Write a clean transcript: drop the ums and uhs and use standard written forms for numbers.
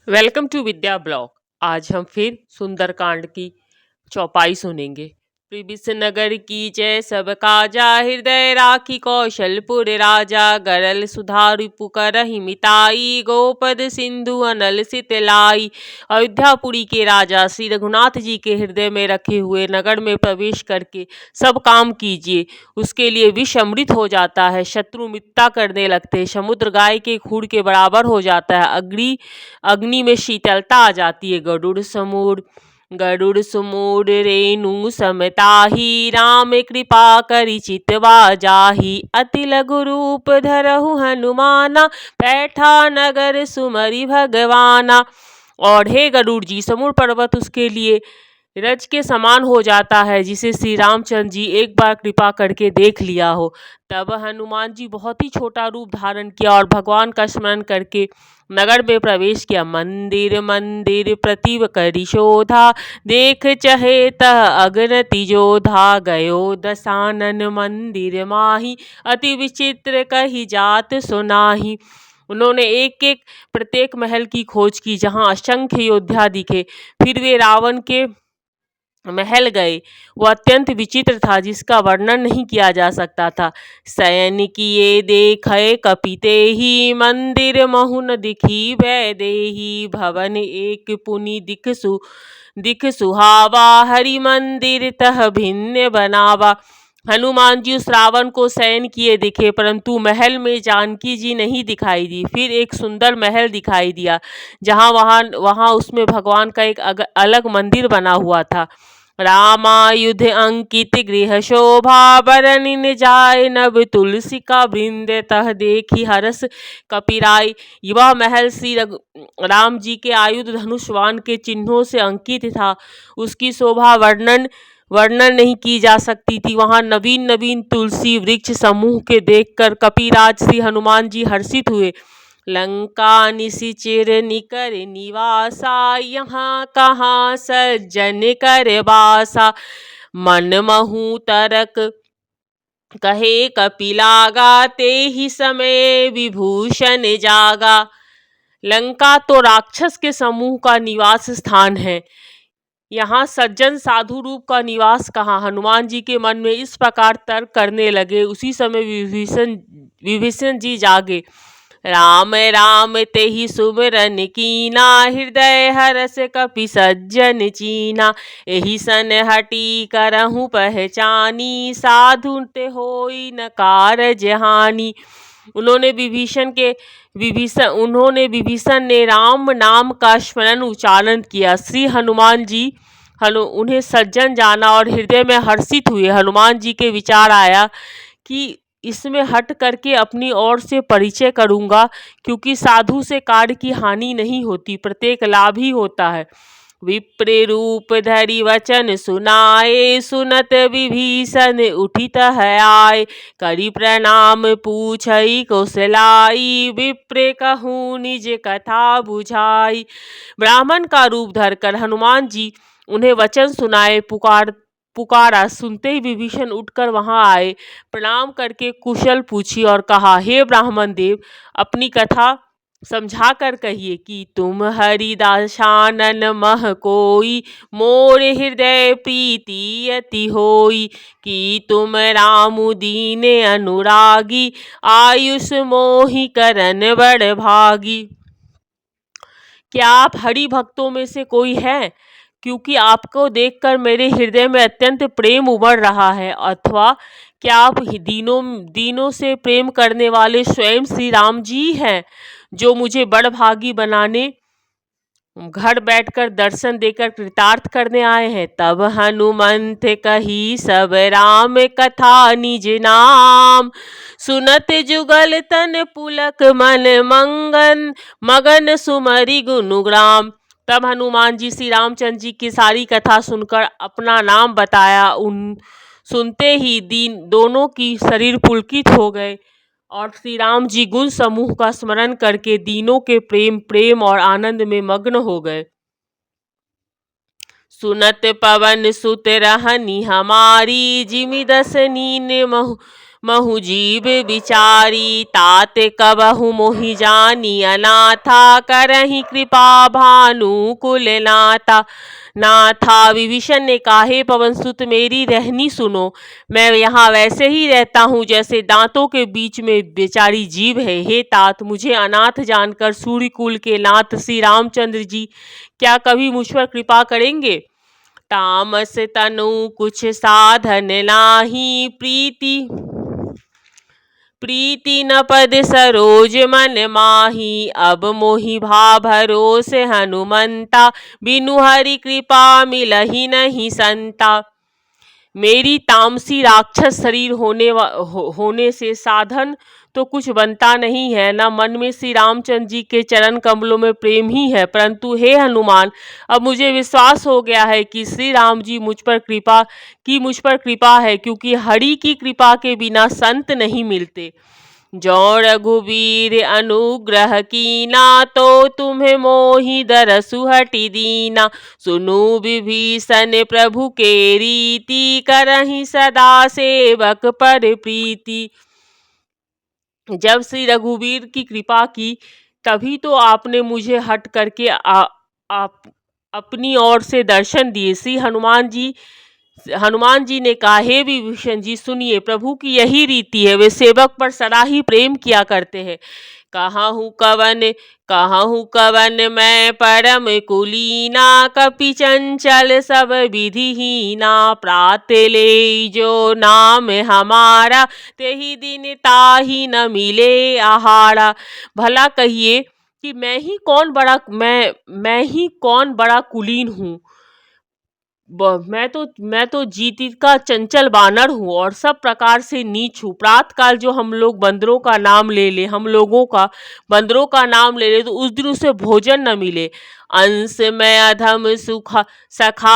Welcome to Vidya blog. आज हम फिर सुंदरकांड की चौपाई सुनेंगे। विभीष नगर की जय सब काजा, हृदय राखी कौशलपुर राजा। गरल सुधा रिपु करहि मिताई, गोपद सिंधु अनल सितलाई। अयोध्यापुरी के राजा श्री रघुनाथ जी के हृदय में रखे हुए नगर में प्रवेश करके सब काम कीजिए, उसके लिए विष अमृत हो जाता है, शत्रु मित्रता करने लगते हैं, समुद्र गाय के खूर के बराबर हो जाता है, अग्नि में शीतलता आ जाती है। गरुड़ सुमूड रेणु समताही, राम कृपा करि चितवा जाही। अति लघु रूप धरहु हनुमाना, बैठा नगर सुमरि भगवाना। और हे गरुड़ जी, समूर पर्वत उसके लिए रज के समान हो जाता है, जिसे श्री रामचंद्र जी एक बार कृपा करके देख लिया हो। तब हनुमान जी बहुत ही छोटा रूप धारण किया और भगवान का स्मरण करके नगर में प्रवेश किया। मंदिर मंदिर प्रतिव करि शोधा, देख चहे तह अगनति जोधा। गयो दसानन मंदिर माही, अति विचित्र कही जात सुनाही। उन्होंने एक एक प्रत्येक महल की खोज की जहां असंख्य योद्धा दिखे। फिर वे रावण के महल गए। वह अत्यंत विचित्र था, जिसका वर्णन नहीं किया जा सकता था। शयन किए देखे कपिते ही, मंदिर महु न दिखी भय देही। भवन एक पुनि दिख सुहावा, हरि मंदिर तह भिन्न बनावा। हनुमान जी उस रावण को शयन किए दिखे, परंतु महल में जानकी जी नहीं दिखाई दी। फिर एक सुंदर महल दिखाई दिया, जहां वहां उसमें भगवान का एक अलग मंदिर बना हुआ था। रामायुध अंकित गृह शोभा, बरनिन जाय नभ तुलसी का वृंद। तह देखी हरस कपिराई। वह महल श्री राम जी के आयुध धनुष्वान के चिन्हों से अंकित था। उसकी शोभा वर्णन नहीं की जा सकती थी। वहां नवीन नवीन तुलसी वृक्ष समूह के देखकर कपिराज श्री हनुमान जी हर्षित हुए। लंका निशिचर निकर निवासा, यहाँ कहाँ सज्जन कर बासा। मन महु तरक कहे कपिलागा, ते ही समय विभूषण जागा। लंका तो राक्षस के समूह का निवास स्थान है, यहाँ सज्जन साधु रूप का निवास कहाँ। हनुमान जी के मन में इस प्रकार तर्क करने लगे। उसी समय विभीषण जी जागे। राम राम तेहि सुमिरन कीना, हृदय हरस कपि सज्जन चीना। एहि सन हटी करहु पहचानी, साधु ते होई न कारज हानि। उन्होंने विभीषण ने राम नाम का स्मरण उच्चारण किया। श्री हनुमान जी उन्हें सज्जन जाना और हृदय में हर्षित हुए। हनुमान जी के विचार आया कि इसमें हट करके अपनी ओर से परिचय करूंगा, क्योंकि साधु से कार्य की हानि नहीं होती, प्रत्येक लाभ ही होता है। विप्र रूप धरि वचन सुनाए, सुनत विभीषण उठित है आए। करि प्रणाम पूछई कौशलाई, विप्र कहूँ निज कथा बुझाई। ब्राह्मण का रूप धरकर हनुमान जी उन्हें वचन सुनाए। पुकारा सुनते ही विभीषण उठकर वहां आए, प्रणाम करके कुशल पूछी और कहा, हे ब्राह्मण देव, अपनी कथा समझा कर कहिए कि तुम हरिदासानन मह कोई, मोर हृदय प्रीति अति होई। कि तुम राम दीन अनुरागी, आयुष मोहि करन बड़ भागी। क्या आप हरि भक्तों में से कोई है? क्योंकि आपको देखकर मेरे हृदय में अत्यंत प्रेम उमड़ रहा है। अथवा क्या आप दीनों से प्रेम करने वाले स्वयं श्री राम जी हैं, जो मुझे बड़भागी बनाने घर बैठकर दर्शन देकर कृतार्थ करने आए हैं। तब हनुमंत कही सब राम कथा निज नाम, सुनत जुगल तन पुलक मन मगन सुमरि गुणग्राम। तब हनुमान जी श्री रामचंद्र जी की सारी कथा सुनकर अपना नाम बताया। सुनते ही दोनों की शरीर पुलकित हो गए और श्री राम जी गुण समूह का स्मरण करके दीनों के प्रेम और आनंद में मग्न हो गए। सुनत पवन सुत रहनी हमारी, जिमि दस नीन महु जीव बिचारी तात कबहु मोहि जानी अनाथा करहि कृपा भानुकुल नाथा। नाथा विभीषण ने कहा, हे पवन सुत मेरी रहनी सुनो, मैं यहाँ वैसे ही रहता हूँ जैसे दांतों के बीच में बेचारी जीव है। हे तात, मुझे अनाथ जानकर सूर्यकुल के नाथ श्री रामचंद्र जी क्या कभी मुझ पर कृपा करेंगे? तामस तनु कुछ साधन नाही प्रीति न पद सरोज मन माही। अब मोहि भा भरोसे हनुमंता बिनु हरि कृपा मिलहि नहीं संता। मेरी तामसी राक्षस शरीर होने से साधन तो कुछ बनता नहीं है, न मन में श्री रामचंद्र जी के चरण कमलों में प्रेम ही है। परंतु हे हनुमान, अब मुझे विश्वास हो गया है कि श्री राम जी मुझ पर कृपा है, क्योंकि हरि की कृपा के बिना संत नहीं मिलते। जो रघुवीर अनुग्रह कीना तो तुम्हें मोहि दरसु हटि दीना। सुनु विभीषण प्रभु के रीति करहि सदा सेवक पर प्रीति। जब श्री रघुवीर की कृपा की तभी तो आपने मुझे हट करके अपनी ओर से दर्शन दिए। श्री हनुमान जी ने कहा, हे विभीषण जी सुनिए, प्रभु की यही रीति है, वे सेवक पर सदा ही प्रेम किया करते हैं। कहूँ कवन मैं परम कुलीना कपि चंचल सब विधिहीना। प्रात ले जो नाम हमारा तेहि दिन ताहि न मिले आहारा। भला कहिए कि मैं ही कौन बड़ा कुलीन हूँ। मैं तो जीती का चंचल बानर हूँ और सब प्रकार से नीच हूँ। प्रात काल जो हम लोग बंदरों का नाम ले ले तो उस दिन उसे भोजन न मिले। अंश में अधम सुखा सखा